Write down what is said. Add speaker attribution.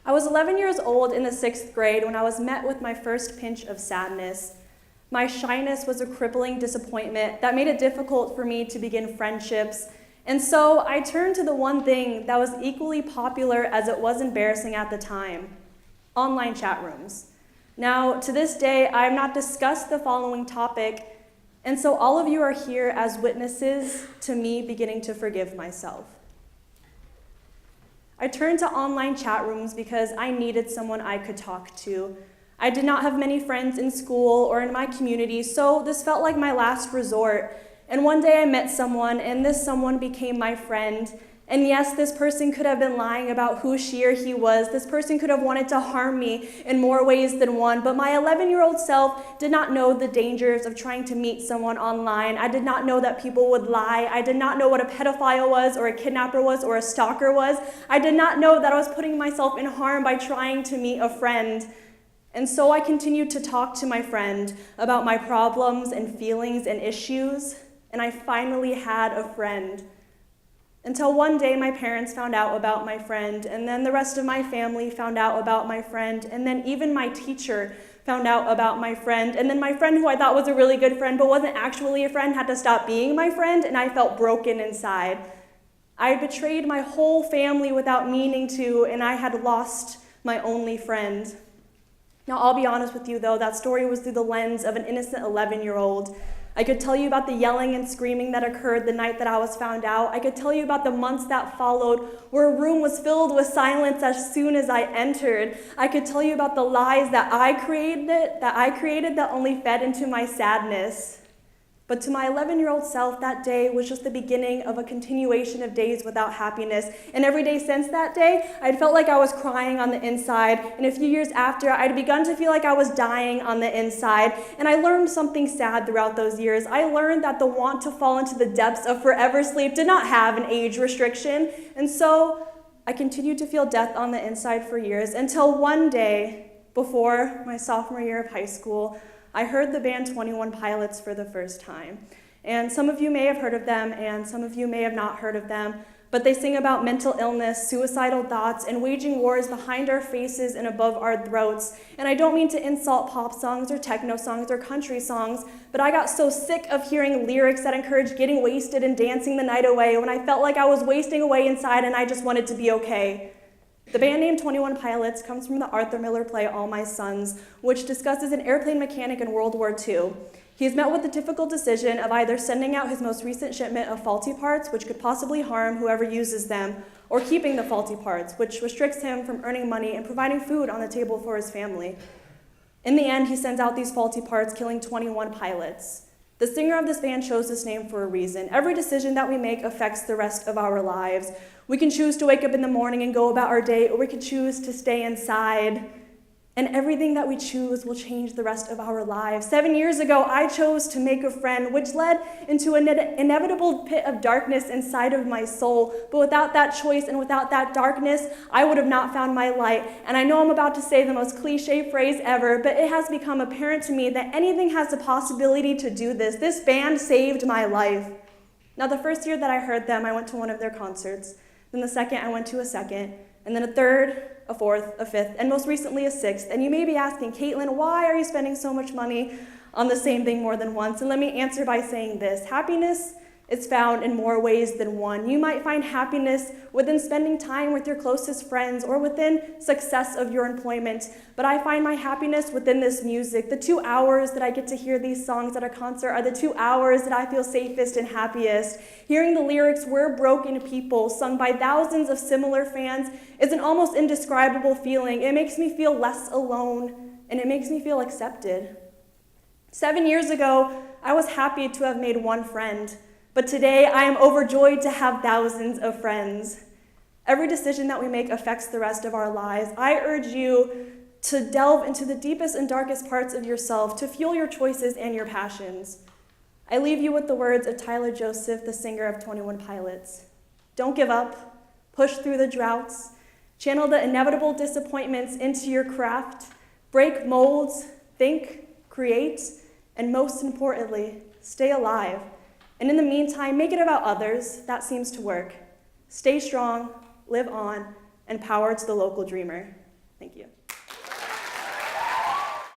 Speaker 1: I was 11 years old in the 6th grade when I was met with my first pinch of sadness. My shyness was a crippling disappointment that made it difficult for me to begin friendships, and so I turned to the one thing that was equally popular as it was embarrassing at the time: online chat rooms. Now, to this day, I have not discussed the following topic, and so all of you are here as witnesses to me beginning to forgive myself. I turned to online chat rooms because I needed someone I could talk to. I did not have many friends in school or in my community, so this felt like my last resort. And one day I met someone, and this someone became my friend. And yes, this person could have been lying about who she or he was. This person could have wanted to harm me in more ways than one, but my 11-year-old self did not know the dangers of trying to meet someone online. I did not know that people would lie. I did not know what a pedophile was, or a kidnapper was, or a stalker was. I did not know that I was putting myself in harm by trying to meet a friend. And so I continued to talk to my friend about my problems and feelings and issues, and I finally had a friend. Until one day my parents found out about my friend, and then the rest of my family found out about my friend, and then even my teacher found out about my friend, and then my friend who I thought was a really good friend but wasn't actually a friend had to stop being my friend, and I felt broken inside. I had betrayed my whole family without meaning to, and I had lost my only friend. Now, I'll be honest with you though, that story was through the lens of an innocent 11-year-old. I could tell you about the yelling and screaming that occurred the night that I was found out. I could tell you about the months that followed, where a room was filled with silence as soon as I entered. I could tell you about the lies that I created that only fed into my sadness. But to my 11-year-old self, that day was just the beginning of a continuation of days without happiness. And every day since that day, I'd felt like I was crying on the inside. And a few years after, I'd begun to feel like I was dying on the inside. And I learned something sad throughout those years. I learned that the want to fall into the depths of forever sleep did not have an age restriction. And so I continued to feel death on the inside for years, until one day, before my sophomore year of high school, I heard the band 21 Pilots for the first time. And some of you may have heard of them, and some of you may have not heard of them, but they sing about mental illness, suicidal thoughts, and waging wars behind our faces and above our throats. And I don't mean to insult pop songs or techno songs or country songs, but I got so sick of hearing lyrics that encouraged getting wasted and dancing the night away when I felt like I was wasting away inside and I just wanted to be okay. The band name 21 Pilots comes from the Arthur Miller play All My Sons, which discusses an airplane mechanic in World War II. He is met with the difficult decision of either sending out his most recent shipment of faulty parts, which could possibly harm whoever uses them, or keeping the faulty parts, which restricts him from earning money and providing food on the table for his family. In the end, he sends out these faulty parts, killing 21 pilots. The singer of this band chose this name for a reason. Every decision that we make affects the rest of our lives. We can choose to wake up in the morning and go about our day, or we can choose to stay inside. And everything that we choose will change the rest of our lives. 7 years ago, I chose to make a friend, which led into an inevitable pit of darkness inside of my soul. But without that choice and without that darkness, I would have not found my light. And I know I'm about to say the most cliche phrase ever, but it has become apparent to me that anything has the possibility to do this. This band saved my life. Now, the first year that I heard them, I went to one of their concerts. Then the second, I went to a second. And then a third, a fourth, a fifth, and most recently a sixth. And you may be asking, Kaitlyn, why are you spending so much money on the same thing more than once? And let me answer by saying this: happiness is found in more ways than one. You might find happiness within spending time with your closest friends or within success of your employment. But I find my happiness within this music. The 2 hours that I get to hear these songs at a concert are the 2 hours that I feel safest and happiest. Hearing the lyrics, "We're broken people," sung by thousands of similar fans, is an almost indescribable feeling. It makes me feel less alone, and it makes me feel accepted. 7 years ago, I was happy to have made one friend. But today, I am overjoyed to have thousands of friends. Every decision that we make affects the rest of our lives. I urge you to delve into the deepest and darkest parts of yourself to fuel your choices and your passions. I leave you with the words of Tyler Joseph, the singer of 21 Pilots. Don't give up. Push through the droughts. Channel the inevitable disappointments into your craft. Break molds. Think. Create. And most importantly, stay alive. And in the meantime, make it about others. That seems to work. Stay strong, live on, and power to the local dreamer. Thank you.